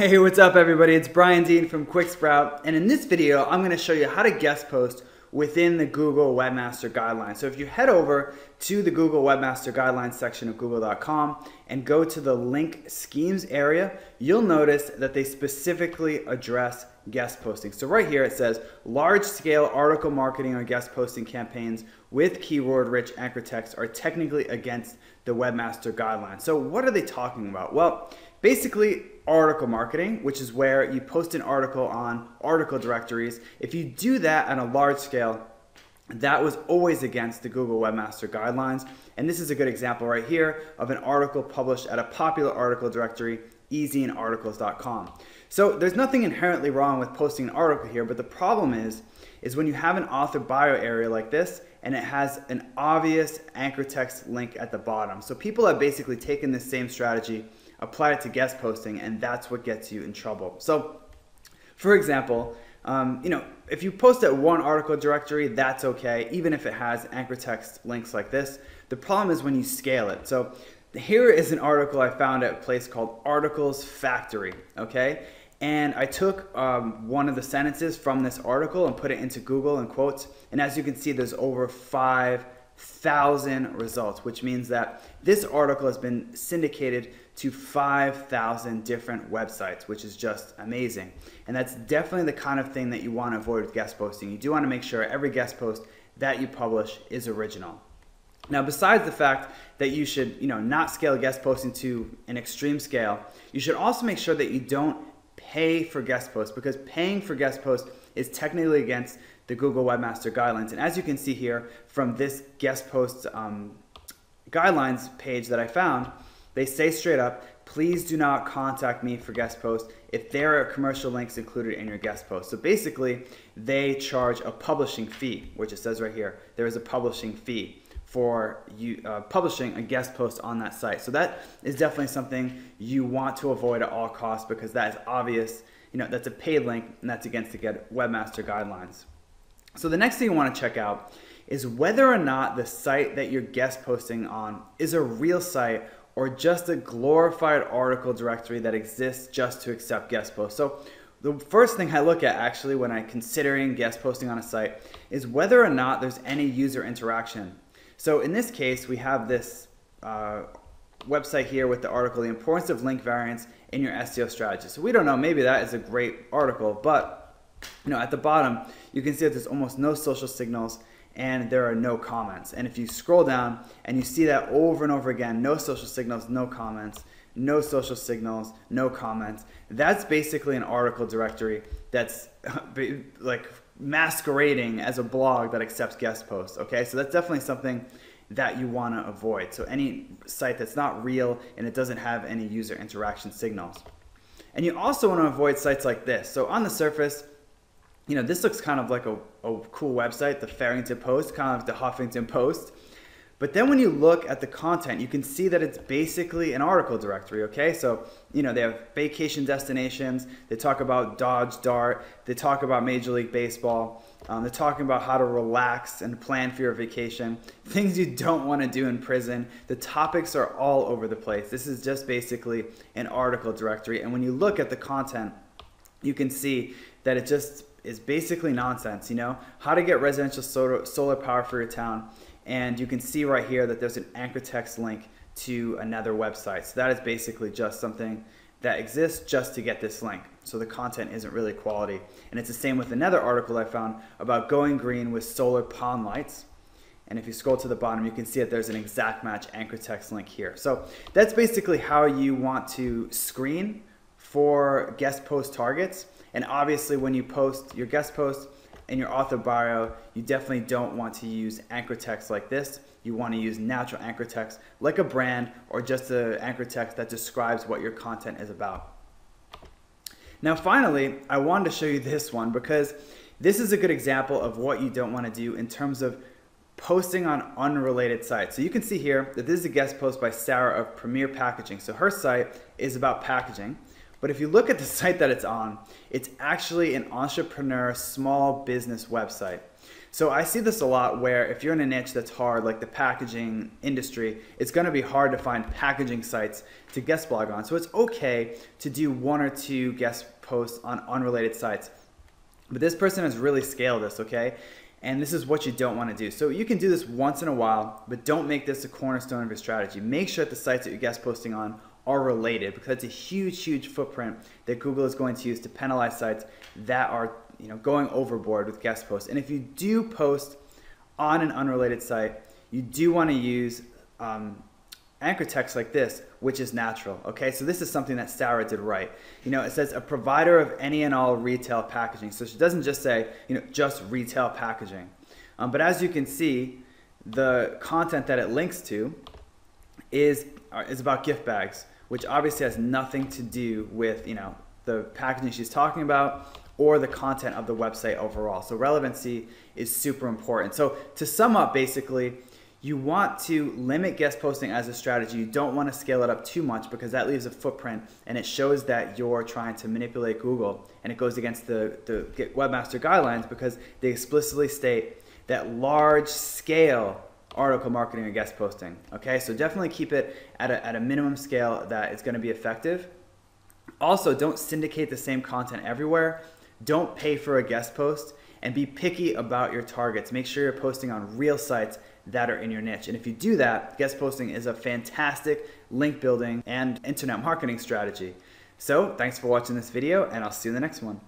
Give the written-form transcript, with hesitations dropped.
Hey, what's up everybody? It's Brian Dean from QuickSprout, and in this video I'm going to show you how to guest post within the Google Webmaster Guidelines. So if you head over to the Google Webmaster Guidelines section of google.com and go to the link schemes area, you'll notice that they specifically address guest posting. So right here it says large-scale article marketing or guest posting campaigns with keyword-rich anchor text are technically against the Webmaster Guidelines. So what are they talking about? Well, basically article marketing, which is where you post an article on article directories. If you do that on a large scale, that was always against the Google Webmaster Guidelines. And this is a good example right here of an article published at a popular article directory, easyinarticles.com. So there's nothing inherently wrong with posting an article here, but the problem is when you have an author bio area like this and it has an obvious anchor text link at the bottom. So people have basically taken this same strategy, applied it to guest posting, and that's what gets you in trouble. So for example, if you post at one article directory, that's okay, even if it has anchor text links like this. The problem is when you scale it. So here is an article I found at a place called Articles Factory, okay? And I took one of the sentences from this article and put it into Google in quotes. And as you can see, there's over 5,000 results, which means that this article has been syndicated to 5,000 different websites, which is just amazing. And that's definitely the kind of thing that you want to avoid with guest posting. You do want to make sure every guest post that you publish is original. Now, besides the fact that you should, not scale guest posting to an extreme scale, you should also make sure that you don't pay for guest posts, because paying for guest posts is technically against the Google Webmaster Guidelines. And as you can see here from this guest post guidelines page that I found, they say straight up, please do not contact me for guest posts if there are commercial links included in your guest post. So basically, they charge a publishing fee, which it says right here. There is a publishing fee for you publishing a guest post on that site. So that is definitely something you want to avoid at all costs, because that is obvious, that's a paid link and that's against the Webmaster Guidelines. So the next thing you want to check out is whether or not the site that you're guest posting on is a real site or just a glorified article directory that exists just to accept guest posts. So the first thing I look at actually when I'm considering guest posting on a site is whether or not there's any user interaction. So in this case, we have this website here with the article, The Importance of Link Variants in Your SEO Strategy. So we don't know, maybe that is a great article, but at the bottom, you can see that there's almost no social signals and there are no comments. And if you scroll down and you see that over and over again, no social signals, no comments, no social signals, no comments, that's basically an article directory that's like masquerading as a blog that accepts guest posts, okay? So that's definitely something that you want to avoid. So any site that's not real and it doesn't have any user interaction signals. And you also want to avoid sites like this. So on the surface, this looks kind of like a cool website, the Farrington Post, kind of like the Huffington Post. But then when you look at the content, you can see that it's basically an article directory, okay? So, they have vacation destinations, they talk about Dodge Dart, they talk about Major League Baseball, they're talking about how to relax and plan for your vacation, things you don't want to do in prison. The topics are all over the place. This is just basically an article directory. And when you look at the content, you can see that it just is basically nonsense, how to get residential solar power for your town. And you can see right here that there's an anchor text link to another website. So that is basically just something that exists just to get this link. So the content isn't really quality. And it's the same with another article I found about going green with solar pond lights. And if you scroll to the bottom, you can see that there's an exact match anchor text link here. So that's basically how you want to screen for guest post targets. And obviously when you post your guest post in your author bio, you definitely don't want to use anchor text like this. You want to use natural anchor text like a brand, or just an anchor text that describes what your content is about. Now finally, I wanted to show you this one because this is a good example of what you don't want to do in terms of posting on unrelated sites. So you can see here that this is a guest post by Sarah of Premier Packaging. So her site is about packaging, But if you look at the site that it's on, it's actually an entrepreneur small business website. So I see this a lot where if you're in a niche that's hard, like the packaging industry, it's going to be hard to find packaging sites to guest blog on. So it's okay to do 1 or 2 guest posts on unrelated sites. But this person has really scaled this, okay? And this is what you don't want to do. So you can do this once in a while, but don't make this a cornerstone of your strategy. Make sure that the sites that you're guest posting on are related, because that's a huge, huge footprint that Google is going to use to penalize sites that are going overboard with guest posts. And if you do post on an unrelated site, you do want to use anchor text like this, which is natural. Okay, so this is something that Sarah did right. It says a provider of any and all retail packaging. So she doesn't just say just retail packaging. But as you can see, the content that it links to is about gift bags, which obviously has nothing to do with the packaging she's talking about or the content of the website overall. So relevancy is super important. So to sum up, basically, you want to limit guest posting as a strategy. You don't want to scale it up too much, because that leaves a footprint and it shows that you're trying to manipulate Google, and it goes against the Webmaster guidelines, because they explicitly state that large scale article marketing or guest posting. Okay, so definitely keep it at a minimum scale that is going to be effective. Also, don't syndicate the same content everywhere. Don't pay for a guest post, and be picky about your targets. Make sure you're posting on real sites that are in your niche. And if you do that, guest posting is a fantastic link building and internet marketing strategy. So thanks for watching this video, and I'll see you in the next one.